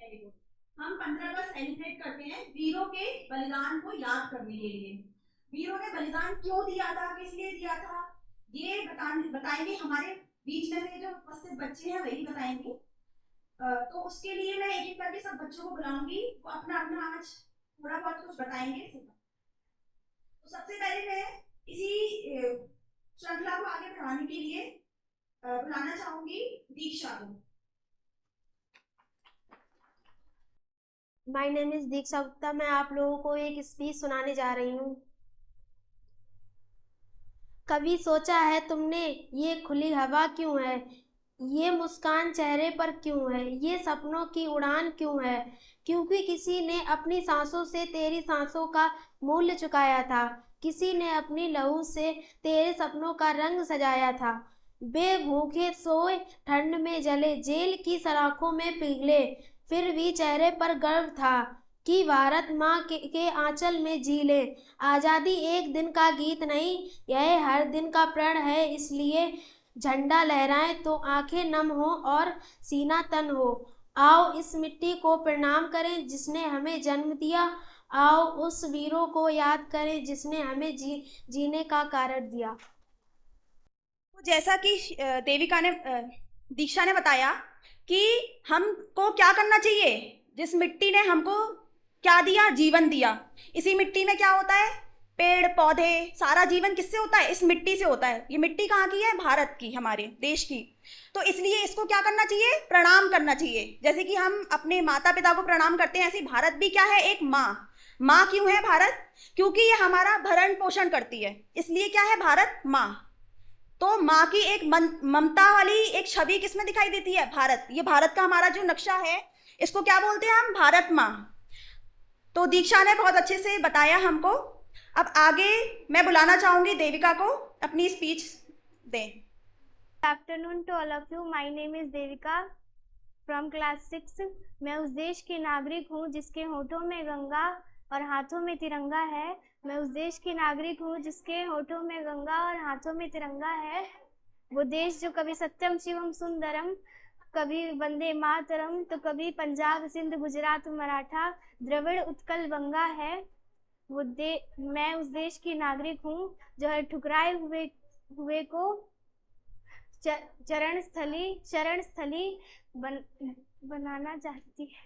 Very good. हम 15 अगस्त celebrate करते हैं वीरों के बलिदान को याद करने के लिए। वीरों ने बलिदान क्यों दिया था, किस लिए दिया था, ये बताएंगे हमारे बीच में से जो उपस्थित बच्चे हैं वही बताएंगे। तो उसके लिए मैं एक एक करके सब बच्चों को बुलाऊंगी, वो अपना अपना आज थोड़ा बहुत कुछ बताएंगे। तो सबसे पहले मैं इसी श्रृंखला को आगे बढ़ाने के लिए बुलाना चाहूंगी दीक्षा को। माय नेम इज दीक्षा गुप्ता। मैं आप लोगों को एक स्पीच सुनाने जा रही हूँ। कभी सोचा है तुमने ये खुली हवा क्यों है, ये मुस्कान चेहरे पर क्यों है, ये सपनों की उड़ान क्यों है? क्योंकि किसी ने अपनी सांसों से तेरी सांसों का मूल्य चुकाया था, किसी ने अपनी लहू से तेरे सपनों का रंग सजाया था। बेभूखे सोए, ठंड में जले, जेल की सलाखों में पिघले, फिर भी चेहरे पर गर्व था कि भारत माँ के आंचल में जी ले। आज़ादी एक दिन का गीत नहीं, यह हर दिन का प्रण है। इसलिए झंडा लहराएं तो आंखें नम हो और सीना तन हो। आओ इस मिट्टी को प्रणाम करें जिसने हमें जन्म दिया, आओ उस वीरों को याद करें जिसने हमें जीने का कारण दिया। तो जैसा कि देविका ने दीक्षा ने बताया कि हमको क्या करना चाहिए, जिस मिट्टी ने हमको क्या दिया, जीवन दिया। इसी मिट्टी में क्या होता है, पेड़ पौधे, सारा जीवन किससे होता है, इस मिट्टी से होता है। ये मिट्टी कहाँ की है, भारत की, हमारे देश की। तो इसलिए इसको क्या करना चाहिए, प्रणाम करना चाहिए। जैसे कि हम अपने माता पिता को प्रणाम करते हैं, ऐसे भारत भी क्या है, एक माँ। माँ क्यों है भारत, क्योंकि ये हमारा भरण पोषण करती है, इसलिए क्या है भारत माँ। तो माँ की एक ममता वाली एक छवि किसमें दिखाई देती है, भारत। ये भारत का हमारा जो नक्शा है, इसको क्या बोलते हैं हम, भारत माँ। तो दीक्षा ने बहुत अच्छे से बताया हमको। अब आगे मैं बुलाना चाहूंगी देविका को, अपनी स्पीच दें। Good afternoon to all of you. My name is Devika from class 6। मैं उस देश की नागरिक हूँ जिसके होठों में गंगा और हाथों में तिरंगा है। मैं उस देश की नागरिक हूँ जिसके होठों में गंगा और हाथों में तिरंगा है। वो देश जो कभी सत्यम शिवम सुंदरम, कभी वंदे मातरम, तो कभी पंजाब सिंध गुजरात मराठा द्रविड़ उत्कल गंगा है। मैं उस देश की नागरिक हूँ जो हर ठुकराए हुए को शरण स्थली बनाना चाहती है।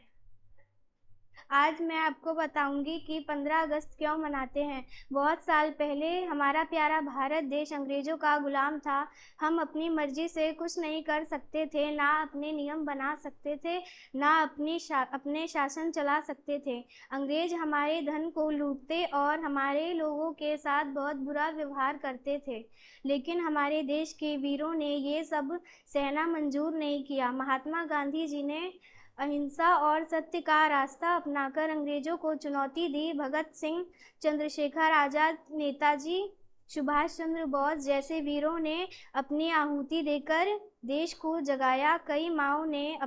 आज मैं आपको बताऊंगी कि 15 अगस्त क्यों मनाते हैं। बहुत साल पहले हमारा प्यारा भारत देश अंग्रेजों का गुलाम था। हम अपनी मर्जी से कुछ नहीं कर सकते थे, ना अपने नियम बना सकते थे, ना अपने शासन चला सकते थे। अंग्रेज हमारे धन को लूटते और हमारे लोगों के साथ बहुत बुरा व्यवहार करते थे, लेकिन हमारे देश के वीरों ने ये सब सहना मंजूर नहीं किया। महात्मा गांधी जी ने अहिंसा और सत्य का रास्ता अपनाकर अंग्रेजों को चुनौती दी। भगत सिंह, चंद्रशेखर आजाद, नेताजी सुभाष चंद्र बोस जैसे वीरों ने अपनी आहुति देकर देश को जगाया। कई माँओं ने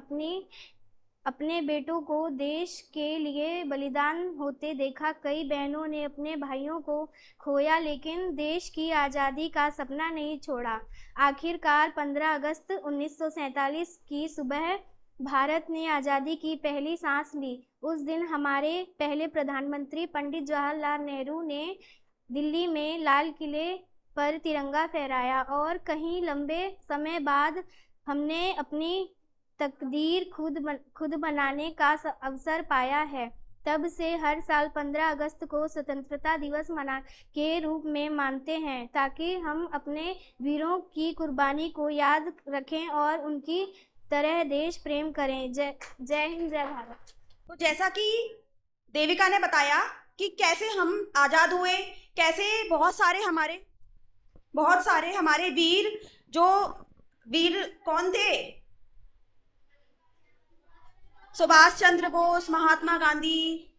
अपने बेटों को देश के लिए बलिदान होते देखा। कई बहनों ने अपने भाइयों को खोया, लेकिन देश की आज़ादी का सपना नहीं छोड़ा। आखिरकार 15 अगस्त 1947 की सुबह भारत ने आज़ादी की पहली सांस ली। उस दिन हमारे पहले प्रधानमंत्री पंडित जवाहरलाल नेहरू ने दिल्ली में लाल किले पर तिरंगा फहराया और कहीं लंबे समय बाद हमने अपनी तकदीर खुद बनाने का अवसर पाया है। तब से हर साल 15 अगस्त को स्वतंत्रता दिवस के रूप में मानते हैं, ताकि हम अपने वीरों की कुर्बानी को याद रखें और उनकी तरह देश प्रेम करें। जय हिंद, जय भारत। तो जैसा कि देविका ने बताया कि कैसे हम आजाद हुए, कैसे बहुत सारे हमारे वीर, जो वीर कौन थे, सुभाष चंद्र बोस, महात्मा गांधी,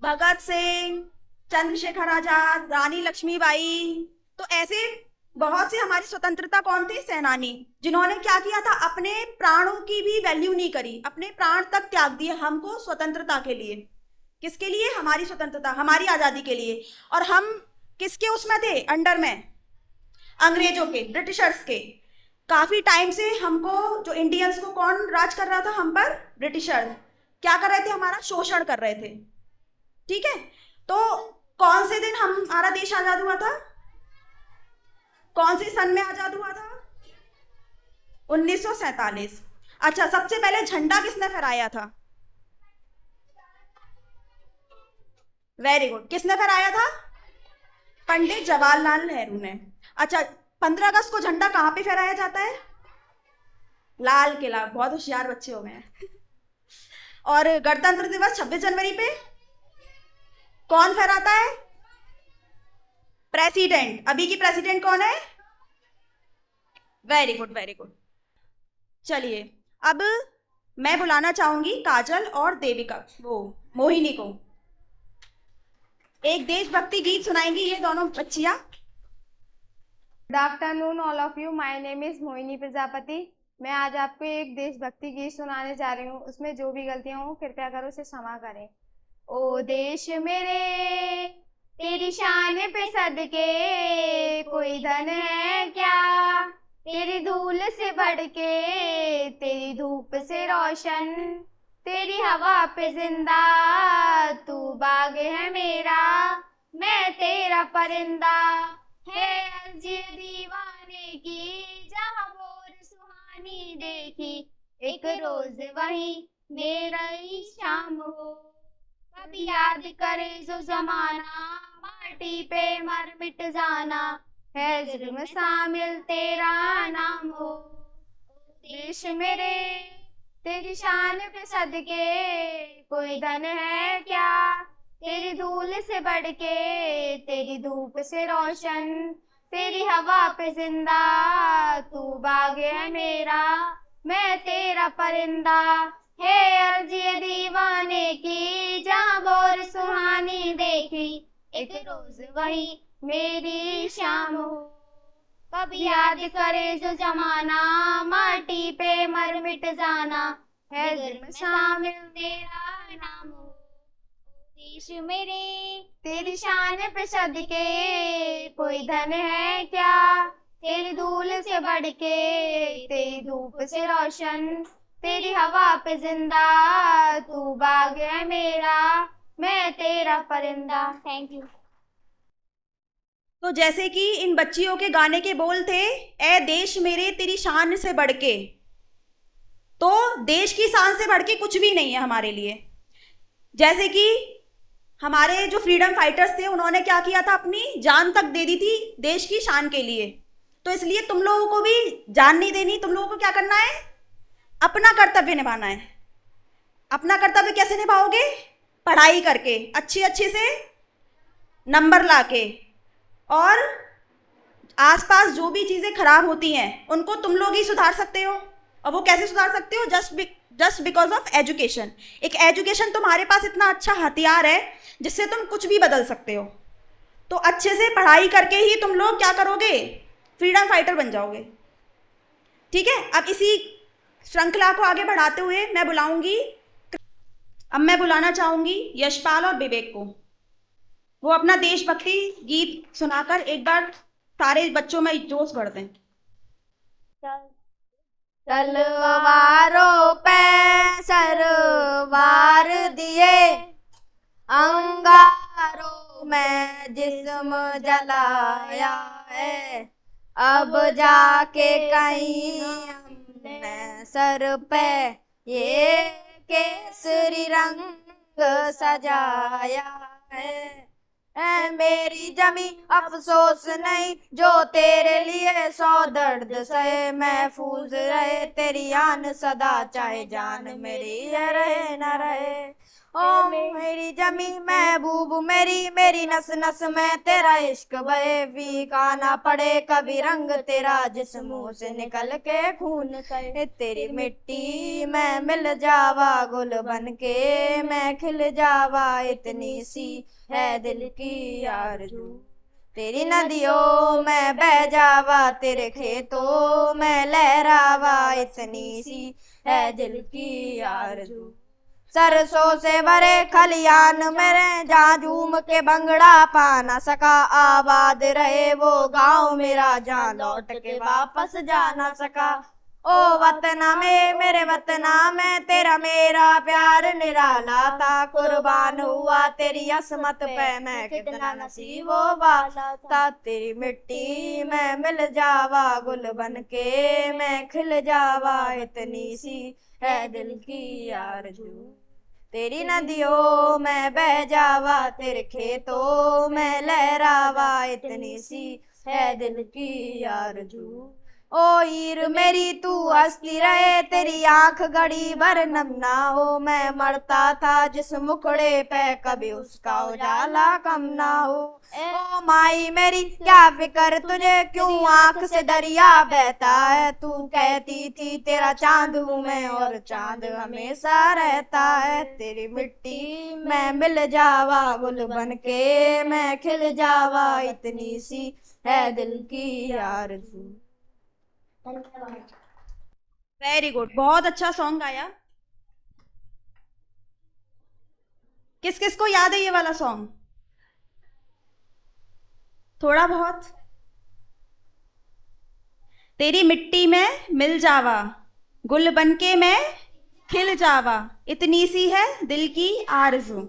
भगत सिंह, चंद्रशेखर आजाद, रानी लक्ष्मीबाई। तो ऐसे बहुत से हमारी स्वतंत्रता कौन थे, सेनानी, जिन्होंने क्या किया था, अपने प्राणों की भी वैल्यू नहीं करी, अपने प्राण तक त्याग दिए हमको स्वतंत्रता के लिए। किसके लिए, हमारी स्वतंत्रता, हमारी आजादी के लिए। और हम किसके उसमें थे, अंडर में, अंग्रेजों के, ब्रिटिशर्स के। काफी टाइम से हमको, जो इंडियंस को कौन राज कर रहा था हम पर, ब्रिटिशर। क्या कर रहे थे, हमारा शोषण कर रहे थे। ठीक है, तो कौन से दिन हमारा देश आजाद हुआ था, कौन से सन में आजाद हुआ था? 1947। अच्छा, सबसे पहले झंडा किसने फहराया था? वेरी गुड, किसने फहराया था? पंडित जवाहरलाल नेहरू ने। अच्छा, 15 अगस्त को झंडा कहां पे फहराया जाता है? लाल किला। बहुत होशियार बच्चे हो गए हैं। और गणतंत्र दिवस 26 जनवरी पे कौन फहराता है? प्रेसिडेंट। अभी की प्रेसिडेंट कौन है? Very good, very good. चलिए, अब मैं बुलाना चाहूंगी काजल और देविका, वो मोहिनी को। एक देशभक्ति गीत सुनाएंगी ये दोनों बच्चियां। Good afternoon all of you, my name is Mohini Prajapati. मैं आज आपको एक देशभक्ति गीत सुनाने जा रही हूँ। उसमें जो भी गलतियां हो कृपया करो उसे क्षमा करें। ओ देश मेरे तेरी शान पे सदके कोई धन है क्या, तेरी धूल से बढ़ के तेरी धूप से रोशन, तेरी हवा पे जिंदा तू बाग है मेरा, मैं तेरा परिंदा। है अर्जी दीवाने की जहाँ बोर सुहानी देखी, एक रोज वही मेरा ही शाम हो। कभी याद करे जो जमाना माटी पे मर मिट जाना, है जुर्म शामिल तेरा नाम हो। देश मेरे तेरी शान पे सदके कोई धन है क्या, तेरी धूल से बढ़ के तेरी धूप से रोशन, तेरी हवा पे जिंदा तू बाग है मेरा, मैं तेरा परिंदा। है अर्जी दीवाने की जहाँ बोर सुहानी देखी, एक रोज वही मेरी शाम हो। कभी याद करे जो जमाना माटी पे मर मिट जाना, है जुर्म शामिल तेरा नाम हो। देश मेरे तेरी शान पे सदके कोई धन है क्या, तेरी धूल से बढ़ के तेरी धूप से रोशन, तेरी हवा पे जिंदा तू बाग है मेरा, मैं तेरा परिंदा। Thank you. तो जैसे कि इन बच्चियों के गाने के बोल थे, ए देश मेरे तेरी शान से बढ़ के, तो देश की शान से बढ़ के कुछ भी नहीं है हमारे लिए। जैसे कि हमारे जो फ्रीडम फाइटर्स थे, उन्होंने क्या किया था, अपनी जान तक दे दी थी देश की शान के लिए। तो इसलिए तुम लोगों को भी जान नहीं देनी, तुम लोगों को क्या करना है, अपना कर्तव्य निभाना है। अपना कर्तव्य कैसे निभाओगे? पढ़ाई करके, अच्छे अच्छे से नंबर लाके, और आसपास जो भी चीज़ें खराब होती हैं उनको तुम लोग ही सुधार सकते हो। और वो कैसे सुधार सकते हो? Just because of education. एक एजुकेशन तुम्हारे पास इतना अच्छा हथियार है जिससे तुम कुछ भी बदल सकते हो। तो अच्छे से पढ़ाई करके ही तुम लोग क्या करोगे, फ्रीडम फाइटर बन जाओगे। ठीक है, अब इसी श्रृंखला को आगे बढ़ाते हुए मैं बुलाना चाहूंगी यशपाल और विवेक को। वो अपना देशभक्ति गीत सुनाकर एक बार सारे बच्चों में जोश भर दें। तलवारों पे सरवार दिए, अंगारों में जिस्म जलाया है, अब जाके कहीं हमने सर पे ये केसरी रंग सजाया है। ऐ मेरी जमी अफसोस नहीं जो तेरे लिए 100 दर्द सहे, महफूज रहे तेरी आन सदा, चाहे जान मेरी रहे न रहे। ओ मेरी जमी महबूब मेरी नस नस में तेरा इश्क बहे, फीका ना पड़े कभी रंग तेरा जिस मुंह से निकल के खून कहे। तेरी मिट्टी में मिल जावा गुल बन के मैं खिल जावा, इतनी सी है दिल की आरज़ू। तेरी नदियों में बह जावा, तेरे खेतों में लहरावा, इतनी सी है दिल की आरज़ू। सरसों से भरे खलियान मेरे जहाँ झूम के भंगड़ा पा ना सका, आबाद रहे वो गांव मेरा जहाँ लौट के वापस जा ना सका। ओ वतना में मेरे वतना में तेरा मेरा प्यार निराला था, कुर्बान हुआ तेरी असमत पे मैं कितना नसीबो वाला था। तेरी मिट्टी में मिल जावा गुल बन के मैं खिल जावा, इतनी सी है दिल की आरज़ू। तेरी नदियों में बह जावा तेरे खेतों में लहरावा, इतनी सी है दिल की आरज़ू। ओ हीर मेरी तू हंसती रहे तेरी आंख घड़ी भर नम ना हो, मैं मरता था जिस मुखड़े पे कभी उसका उजाला कम ना हो। ओ माई मेरी क्या फिक्र तुझे क्यों आंख से दरिया बहता है, तू कहती थी तेरा चांद हूँ मैं और चांद हमेशा रहता है। तेरी मिट्टी में मिल जावा गुल बन के मैं खिल जावा, इतनी सी है दिल की आरज़ू। वेरी गुड, बहुत अच्छा सॉन्ग गाया। किस किस को याद है ये वाला सॉन्ग? थोड़ा बहुत। तेरी मिट्टी में मिल जावा गुल बनके मैं खिल जावा, इतनी सी है दिल की आरज़ू।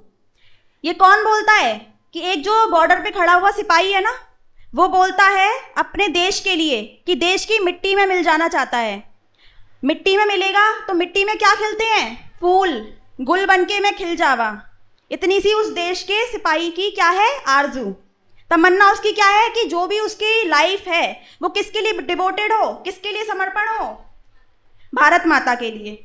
ये कौन बोलता है? कि एक जो बॉर्डर पे खड़ा हुआ सिपाही है ना, वो बोलता है अपने देश के लिए कि देश की मिट्टी में मिल जाना चाहता है। मिट्टी में मिलेगा तो मिट्टी में क्या खिलते हैं? फूल। गुल बनके मैं खिल जावा, इतनी सी उस देश के सिपाही की क्या है? आरजू, तमन्ना उसकी क्या है कि जो भी उसकी लाइफ है वो किसके लिए डिवोटेड हो, किसके लिए समर्पण हो? भारत माता के लिए।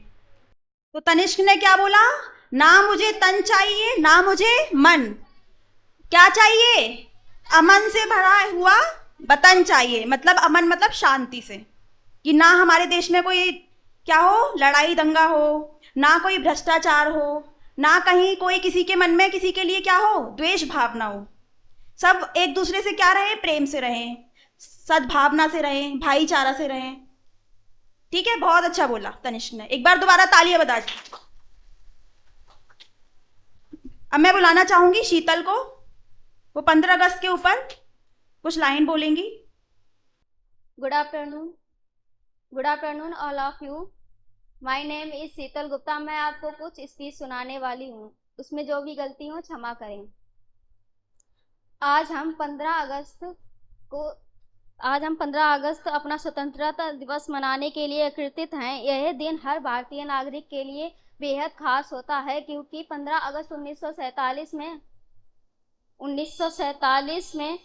तो तनिष्क ने क्या बोला? ना मुझे तन चाहिए ना मुझे मन, क्या चाहिए? अमन से भरा हुआ वतन चाहिए। मतलब अमन मतलब शांति से, कि ना हमारे देश में कोई क्या हो, लड़ाई दंगा हो, ना कोई भ्रष्टाचार हो, ना कहीं कोई किसी के मन में किसी के लिए क्या हो, द्वेष भावना हो। सब एक दूसरे से क्या रहे? प्रेम से रहें, सद्भावना से रहें, भाईचारा से रहें। ठीक है, बहुत अच्छा बोला तनिष्क ने। एक बार दोबारा तालियां बजा दीजिए। अब मैं बुलाना चाहूंगी शीतल को, वो 15 अगस्त के ऊपर कुछ लाइन बोलेंगी। Good afternoon all of you. My name is Sheetal Gupta. मैं आपको कुछ स्पीच सुनाने वाली हूँ, उसमें जो भी गलती हो क्षमा करें। आज हम 15 अगस्त अपना स्वतंत्रता दिवस मनाने के लिए एकत्रित हैं। यह दिन हर भारतीय नागरिक के लिए बेहद खास होता है, क्योंकि 15 अगस्त 1947 में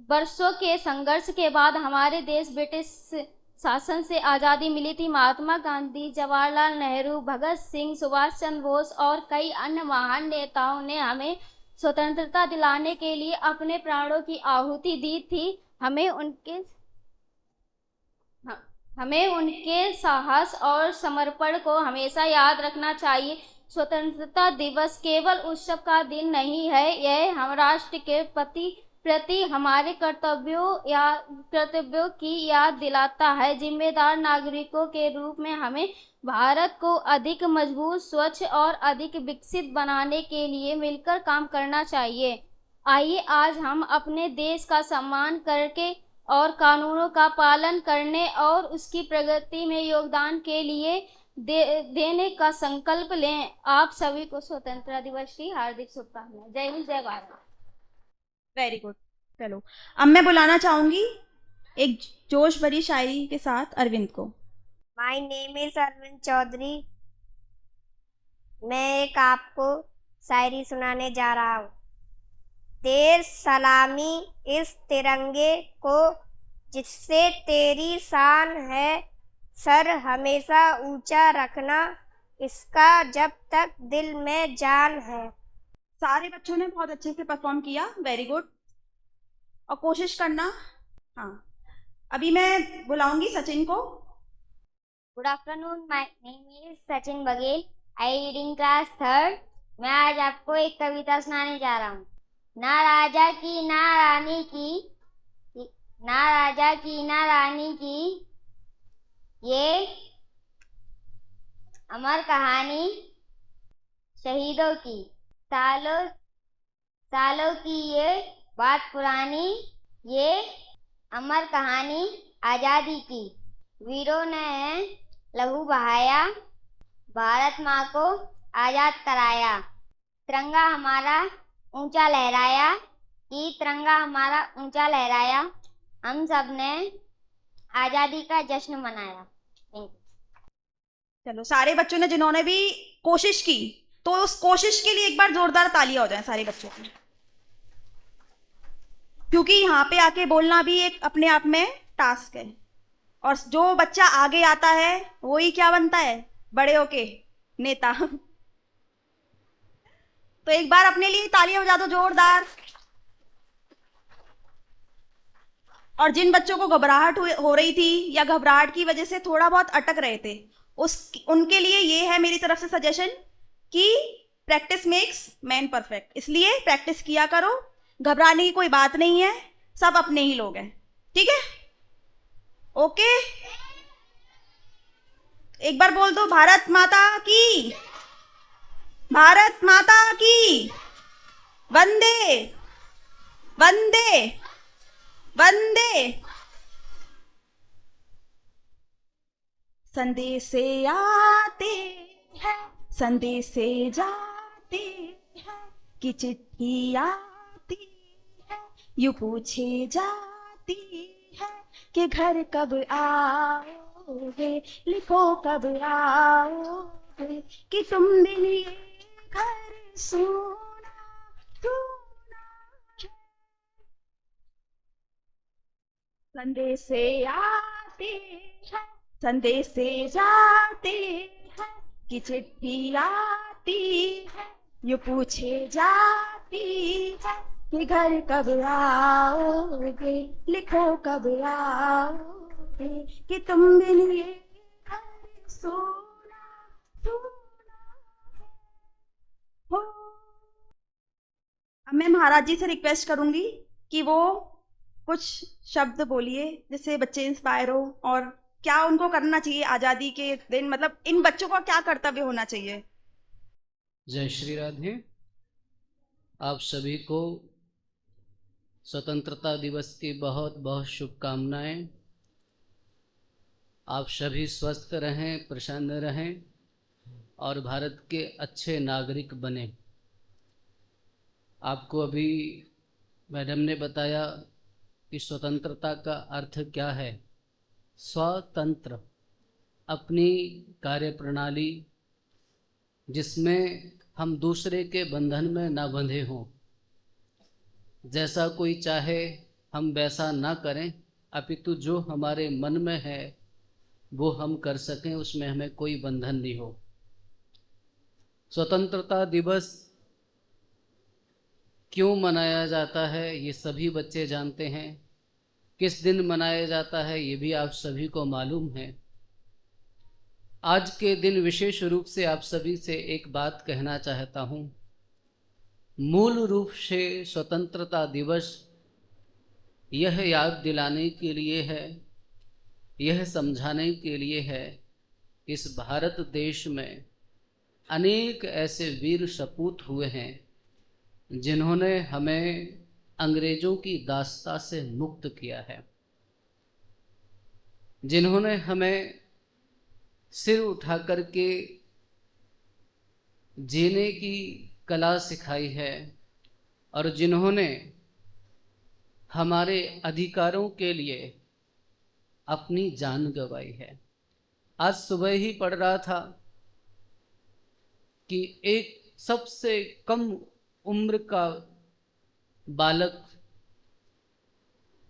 वर्षों के संघर्ष के बाद हमारे देश ब्रिटिश शासन से आज़ादी मिली थी। महात्मा गांधी, जवाहरलाल नेहरू, भगत सिंह, सुभाष चंद्र बोस और कई अन्य महान नेताओं ने हमें स्वतंत्रता दिलाने के लिए अपने प्राणों की आहुति दी थी। हमें उनके साहस और समर्पण को हमेशा याद रखना चाहिए। स्वतंत्रता दिवस केवल उत्सव का दिन नहीं है, यह हम राष्ट्र के प्रति हमारे कर्तव्यों की याद दिलाता है। जिम्मेदार नागरिकों के रूप में हमें भारत को अधिक मजबूत, स्वच्छ और अधिक विकसित बनाने के लिए मिलकर काम करना चाहिए। आइए आज हम अपने देश का सम्मान करके और कानूनों का पालन करने और उसकी प्रगति में योगदान के लिए देने का संकल्प लें। आप सभी को स्वतंत्रता दिवस की हार्दिक शुभकामनाएं। जय हिंद, जय भारत। Very good. चलो, अब मैं बुलाना चाहूंगी एक जोश भरी शायरी के साथ अरविंद को। My name is Arvind Chaudhary. मैं एक आपको शायरी सुनाने जा रहा हूँ। देर सलामी इस तिरंगे को जिससे तेरी शान है, सर हमेशा ऊंचा रखना इसका जब तक दिल में जान है। सारे बच्चों ने बहुत अच्छे से परफॉर्म किया, वेरी गुड। और कोशिश करना। हाँ, अभी मैं बुलाऊंगी सचिन को। Good afternoon, my name is Sachin Baghel, I reading class 3rd। मैं आज आपको एक कविता सुनाने जा रहा हूँ। ना राजा की ना रानी की, ना राजा की ना रानी की, ये अमर कहानी शहीदों की। सालों सालों की ये बात पुरानी, ये अमर कहानी आजादी की। वीरों ने लहू बहाया, भारत माँ को आजाद कराया। तिरंगा हमारा ऊंचा लहराया, कि तिरंगा हमारा ऊंचा लहराया। हम सब ने आजादी का जश्न मनाया। चलो, सारे बच्चों ने जिन्होंने भी कोशिश की, तो उस कोशिश के लिए एक बार जोरदार तालियां हो जाए सारे बच्चों की, क्योंकि यहाँ पे आके बोलना भी एक अपने आप में टास्क है। और जो बच्चा आगे आता है वही क्या बनता है बड़े होके? नेता। तो एक बार अपने लिए तालियां बजा दो जोरदार। और जिन बच्चों को घबराहट हो रही थी या घबराहट की वजह से थोड़ा बहुत अटक रहे थे, उनके लिए ये है मेरी तरफ से सजेशन कि प्रैक्टिस मेक्स मैन परफेक्ट। इसलिए प्रैक्टिस किया करो, घबराने की कोई बात नहीं है, सब अपने ही लोग हैं। ठीक है? ओके, एक बार बोल दो, भारत माता की, भारत माता की, वंदे वंदे वंदे। संदेशे आते हैं, संदेशे जाते हैं, कि चिट्ठी आती है, यूं पूछे जाती है कि घर कब आओगे, लिखो कब आओगे, कि तुम बिन ये घर सोना सोना है। संदेशे आते हैं, संदेशे जाते हैं, कि चिट्ठी आती है, यूं पूछे जाती है कि घर कब आओगे, लिखो कब आओगे, कि तुम बिन ये घर सोना सोना हो। अब मैं महाराज जी से रिक्वेस्ट करूंगी कि वो कुछ शब्द बोलिए जिससे बच्चे इंस्पायर हो, और क्या उनको करना चाहिए आजादी के दिन, मतलब इन बच्चों का क्या कर्तव्य होना चाहिए। जय श्री राधे। आप सभी को स्वतंत्रता दिवस की बहुत बहुत शुभकामनाएं। आप सभी स्वस्थ रहें, प्रसन्न रहें और भारत के अच्छे नागरिक बने। आपको अभी मैडम ने बताया कि स्वतंत्रता का अर्थ क्या है। स्वतंत्र, अपनी कार्यप्रणाली जिसमें हम दूसरे के बंधन में ना बंधे हों, जैसा कोई चाहे हम वैसा ना करें, अपितु जो हमारे मन में है वो हम कर सकें, उसमें हमें कोई बंधन नहीं हो। स्वतंत्रता दिवस क्यों मनाया जाता है ये सभी बच्चे जानते हैं। किस दिन मनाया जाता है ये भी आप सभी को मालूम है। आज के दिन विशेष रूप से आप सभी से एक बात कहना चाहता हूँ। मूल रूप से स्वतंत्रता दिवस यह याद दिलाने के लिए है, यह समझाने के लिए है, इस भारत देश में अनेक ऐसे वीर सपूत हुए हैं जिन्होंने हमें अंग्रेजों की दास्ता से मुक्त किया है, जिन्होंने हमें सिर उठा कर के जीने की कला सिखाई है और जिन्होंने हमारे अधिकारों के लिए अपनी जान गंवाई है। आज सुबह ही पढ़ रहा था कि एक सबसे कम उम्र का बालक,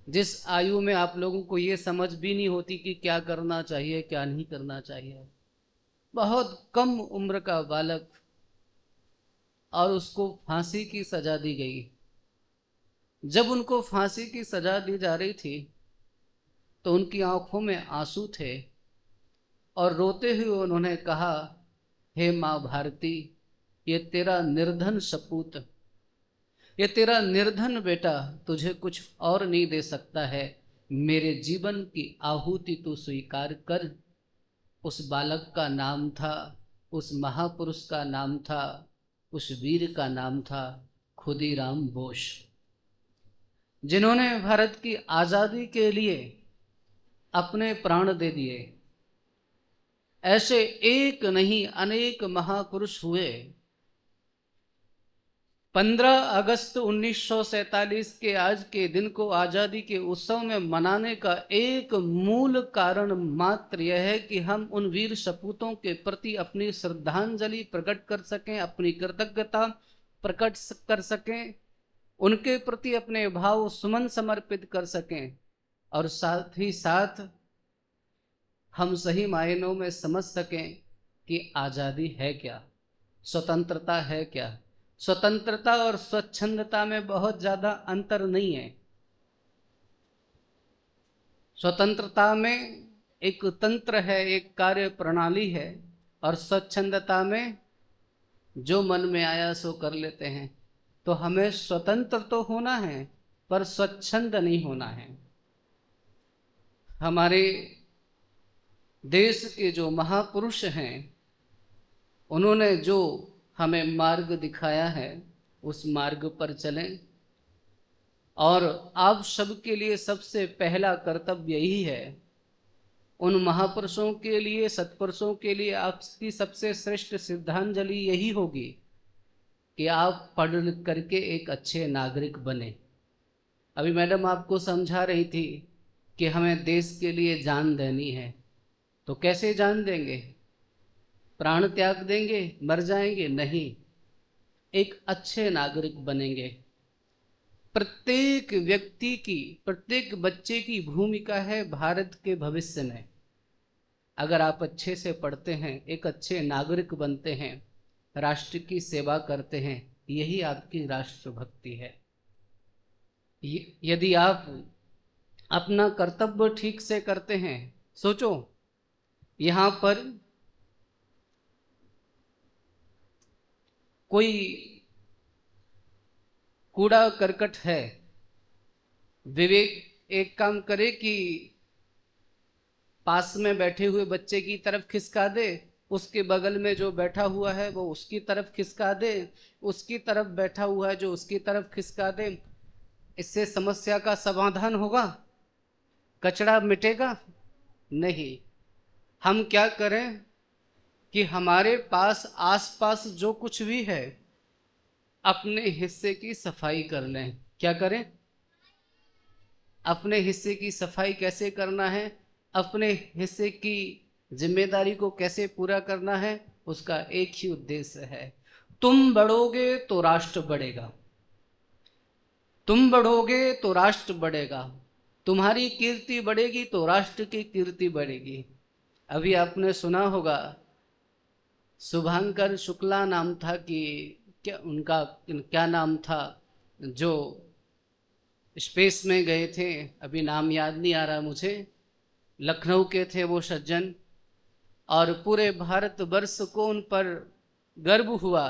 जिस आयु में आप लोगों को ये समझ भी नहीं होती कि क्या करना चाहिए क्या नहीं करना चाहिए, बहुत कम उम्र का बालक, और उसको फांसी की सजा दी गई। जब उनको फांसी की सजा दी जा रही थी तो उनकी आंखों में आंसू थे और रोते हुए उन्होंने कहा, हे माँ भारती, ये तेरा निर्धन सपूत, ये तेरा निर्धन बेटा तुझे कुछ और नहीं दे सकता है, मेरे जीवन की आहुति तू स्वीकार कर। उस बालक का नाम था, उस महापुरुष का नाम था, उस वीर का नाम था खुदीराम बोस, जिन्होंने भारत की आज़ादी के लिए अपने प्राण दे दिए। ऐसे एक नहीं अनेक महापुरुष हुए। 15 अगस्त 1947 के आज के दिन को आजादी के उत्सव में मनाने का एक मूल कारण मात्र यह है कि हम उन वीर सपूतों के प्रति अपनी श्रद्धांजलि प्रकट कर सकें, अपनी कृतज्ञता प्रकट कर सकें, उनके प्रति अपने भाव सुमन समर्पित कर सकें, और साथ ही साथ हम सही मायनों में समझ सकें कि आजादी है क्या, स्वतंत्रता है क्या। स्वतंत्रता और स्वच्छंदता में बहुत ज्यादा अंतर नहीं है। स्वतंत्रता में एक तंत्र है, एक कार्य प्रणाली है, और स्वच्छंदता में जो मन में आया सो कर लेते हैं। तो हमें स्वतंत्र तो होना है पर स्वच्छंद नहीं होना है। हमारे देश के जो महापुरुष हैं उन्होंने जो हमें मार्ग दिखाया है उस मार्ग पर चलें, और आप सबके लिए सबसे पहला कर्तव्य यही है, उन महापुरुषों के लिए, सत्पुरुषों के लिए आपकी सबसे श्रेष्ठ श्रद्धांजलि यही होगी कि आप पढ़ लिख करके एक अच्छे नागरिक बने। अभी मैडम आपको समझा रही थी कि हमें देश के लिए जान देनी है, तो कैसे जान देंगे? प्राण त्याग देंगे, मर जाएंगे? नहीं, एक अच्छे नागरिक बनेंगे। प्रत्येक व्यक्ति की, प्रत्येक बच्चे की भूमिका है भारत के भविष्य में। अगर आप अच्छे से पढ़ते हैं, एक अच्छे नागरिक बनते हैं, राष्ट्र की सेवा करते हैं, यही आपकी राष्ट्रभक्ति है। यदि आप अपना कर्तव्य ठीक से करते हैं, सोचो यहाँ पर कोई कूड़ा करकट है, विवेक एक काम करे कि पास में बैठे हुए बच्चे की तरफ खिसका दे, उसके बगल में जो बैठा हुआ है वो उसकी तरफ खिसका दे, उसकी तरफ बैठा हुआ है जो उसकी तरफ खिसका दे। इससे समस्या का समाधान होगा? कचरा मिटेगा? नहीं। हम क्या करें कि हमारे पास आसपास जो कुछ भी है अपने हिस्से की सफाई कर लें। क्या करें? अपने हिस्से की सफाई कैसे करना है, अपने हिस्से की जिम्मेदारी को कैसे पूरा करना है, उसका एक ही उद्देश्य है, तुम बढ़ोगे तो राष्ट्र बढ़ेगा, तुम बढ़ोगे तो राष्ट्र बढ़ेगा, तुम्हारी कीर्ति बढ़ेगी तो राष्ट्र की कीर्ति बढ़ेगी। अभी आपने सुना होगा, शुभांकर शुक्ला नाम था कि क्या, उनका क्या नाम था, जो स्पेस में गए थे, अभी नाम याद नहीं आ रहा मुझे, लखनऊ के थे वो सज्जन, और पूरे भारतवर्ष को उन पर गर्व हुआ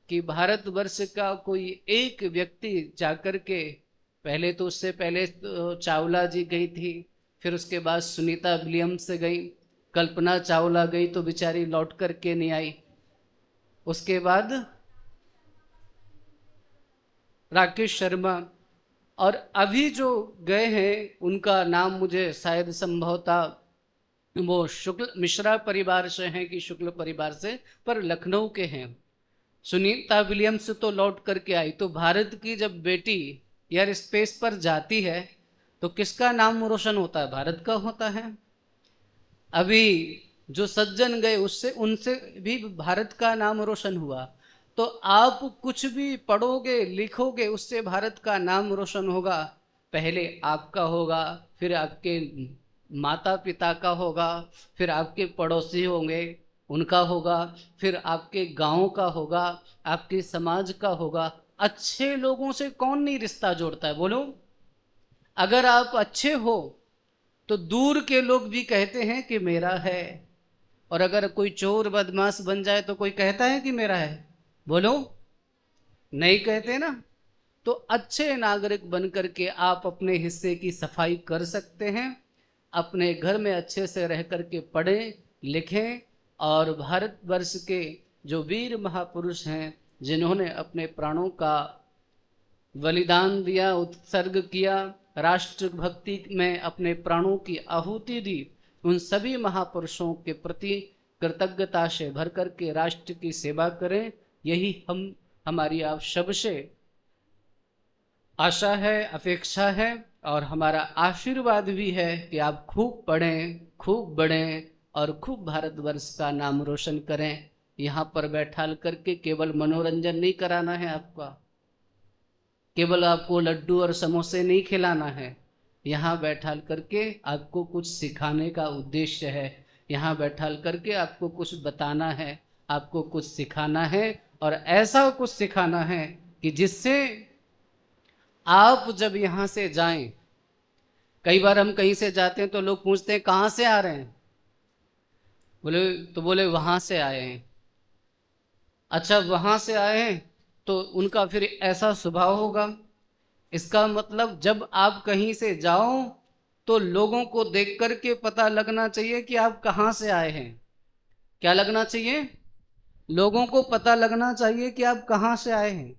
कि भारतवर्ष का कोई एक व्यक्ति जाकर के, पहले तो उससे पहले तो चावला जी गई थी, फिर उसके बाद सुनीता विलियम्स गई, कल्पना चावला गई तो बेचारी लौट करके नहीं आई, उसके बाद राकेश शर्मा, और अभी जो गए हैं उनका नाम मुझे शायद संभवतः वो शुक्ल मिश्रा परिवार से हैं कि शुक्ल परिवार से, पर लखनऊ के हैं। सुनीता विलियम्स तो लौट करके आई। तो भारत की जब बेटी यार स्पेस पर जाती है तो किसका नाम रोशन होता है? भारत का होता है। अभी जो सज्जन गए उससे उनसे भी भारत का नाम रोशन हुआ। तो आप कुछ भी पढ़ोगे लिखोगे उससे भारत का नाम रोशन होगा। पहले आपका होगा, फिर आपके माता पिता का होगा, फिर आपके पड़ोसी होंगे उनका होगा, फिर आपके गांव का होगा, आपके समाज का होगा। अच्छे लोगों से कौन नहीं रिश्ता जोड़ता है, बोलो? अगर आप अच्छे हो तो दूर के लोग भी कहते हैं कि मेरा है, और अगर कोई चोर बदमाश बन जाए तो कोई कहता है कि मेरा है, बोलो? नहीं कहते ना। तो अच्छे नागरिक बन करके आप अपने हिस्से की सफाई कर सकते हैं, अपने घर में अच्छे से रह करके पढ़ें लिखें, और भारतवर्ष के जो वीर महापुरुष हैं जिन्होंने अपने प्राणों का बलिदान दिया, उत्सर्ग किया, राष्ट्र भक्ति में अपने प्राणों की आहुति दी, उन सभी महापुरुषों के प्रति कृतज्ञता से भर कर के राष्ट्र की सेवा करें। यही हमारी आप सबसे आशा है, अपेक्षा है और हमारा आशीर्वाद भी है कि आप खूब पढ़ें, खूब बढ़ें और खूब भारतवर्ष का नाम रोशन करें। यहाँ पर बैठा करके केवल मनोरंजन नहीं कराना है आपका, केवल आपको लड्डू और समोसे नहीं खिलाना है। यहाँ बैठा करके आपको कुछ सिखाने का उद्देश्य है। यहाँ बैठा करके आपको कुछ बताना है, आपको कुछ सिखाना है और ऐसा कुछ सिखाना है कि जिससे आप जब यहाँ से जाएं, कई बार हम कहीं से जाते हैं तो लोग पूछते हैं कहाँ से आ रहे हैं, बोले वहाँ से आए हैं। अच्छा, वहाँ से आए हैं तो उनका फिर ऐसा स्वभाव होगा। इसका मतलब जब आप कहीं से जाओ तो लोगों को देख करके पता लगना चाहिए कि आप कहाँ से आए हैं। क्या लगना चाहिए? लोगों को पता लगना चाहिए कि आप कहाँ से आए हैं।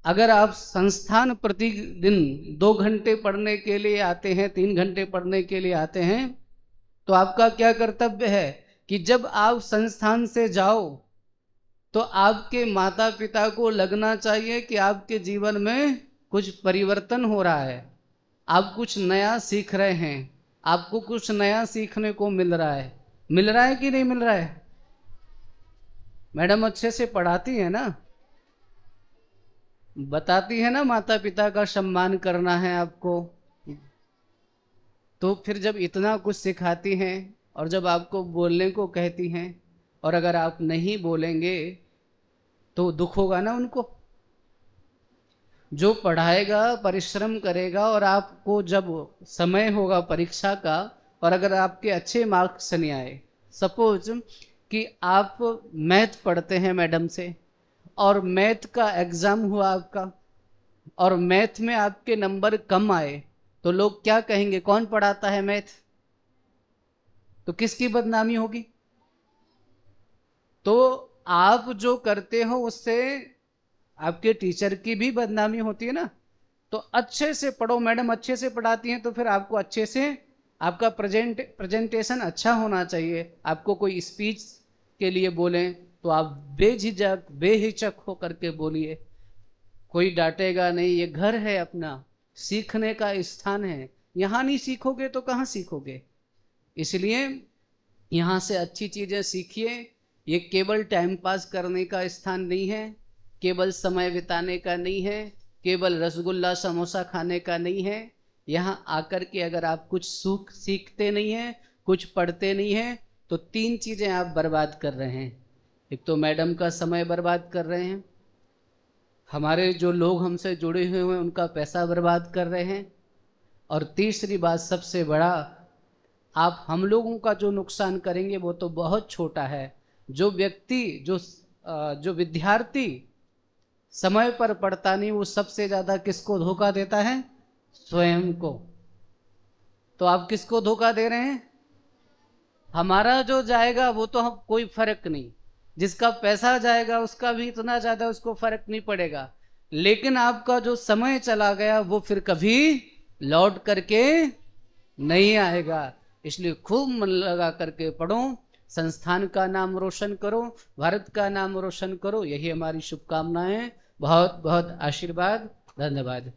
अगर आप संस्थान प्रतिदिन 2 घंटे पढ़ने के लिए आते हैं, 3 घंटे पढ़ने के लिए आते हैं, तो आपका क्या कर्तव्य है कि जब आप संस्थान से जाओ तो आपके माता पिता को लगना चाहिए कि आपके जीवन में कुछ परिवर्तन हो रहा है, आप कुछ नया सीख रहे हैं, आपको कुछ नया सीखने को मिल रहा है। मिल रहा है कि नहीं मिल रहा है? मैडम अच्छे से पढ़ाती है ना, बताती है ना माता पिता का सम्मान करना है आपको। तो फिर जब इतना कुछ सिखाती हैं और जब आपको बोलने को कहती हैं और अगर आप नहीं बोलेंगे तो दुख होगा ना उनको। जो पढ़ाएगा, परिश्रम करेगा और आपको जब समय होगा परीक्षा का और अगर आपके अच्छे मार्क्स नहीं आए, सपोज कि आप मैथ पढ़ते हैं मैडम से और मैथ का एग्ज़ाम हुआ आपका और मैथ में आपके नंबर कम आए, तो लोग क्या कहेंगे? कौन पढ़ाता है मैथ? तो किसकी बदनामी होगी? तो आप जो करते हो उससे आपके टीचर की भी बदनामी होती है ना। तो अच्छे से पढ़ो, मैडम अच्छे से पढ़ाती हैं तो फिर आपको अच्छे से आपका प्रेजेंटेशन अच्छा होना चाहिए। आपको कोई स्पीच के लिए बोलें तो आप बेझिझक बेहिचक हो करके बोलिए, कोई डांटेगा नहीं। ये घर है अपना, सीखने का स्थान है, यहाँ नहीं सीखोगे तो कहाँ सीखोगे? इसलिए यहाँ से अच्छी चीज़ें सीखिए। ये केवल टाइम पास करने का स्थान नहीं है, केवल समय बिताने का नहीं है, केवल रसगुल्ला समोसा खाने का नहीं है। यहाँ आकर के अगर आप कुछ सीखते नहीं हैं, कुछ पढ़ते नहीं हैं, तो 3 चीज़ें आप बर्बाद कर रहे हैं। एक तो मैडम का समय बर्बाद कर रहे हैं, हमारे जो लोग हमसे जुड़े हुए हैं उनका पैसा बर्बाद कर रहे हैं, और तीसरी बात सबसे बड़ा, आप हम लोगों का जो नुकसान करेंगे वो तो बहुत छोटा है। जो व्यक्ति जो विद्यार्थी समय पर पढ़ता नहीं, वो सबसे ज़्यादा किसको धोखा देता है? स्वयं को। तो आप किसको धोखा दे रहे हैं? हमारा जो जाएगा वो तो हम कोई फर्क नहीं, जिसका पैसा जाएगा उसका भी इतना ज़्यादा उसको फर्क नहीं पड़ेगा, लेकिन आपका जो समय चला गया वो फिर कभी लौट करके नहीं आएगा। इसलिए खूब मन लगा करके पढ़ो, संस्थान का नाम रोशन करो, भारत का नाम रोशन करो। यही हमारी शुभकामनाएं। बहुत बहुत आशीर्वाद। धन्यवाद।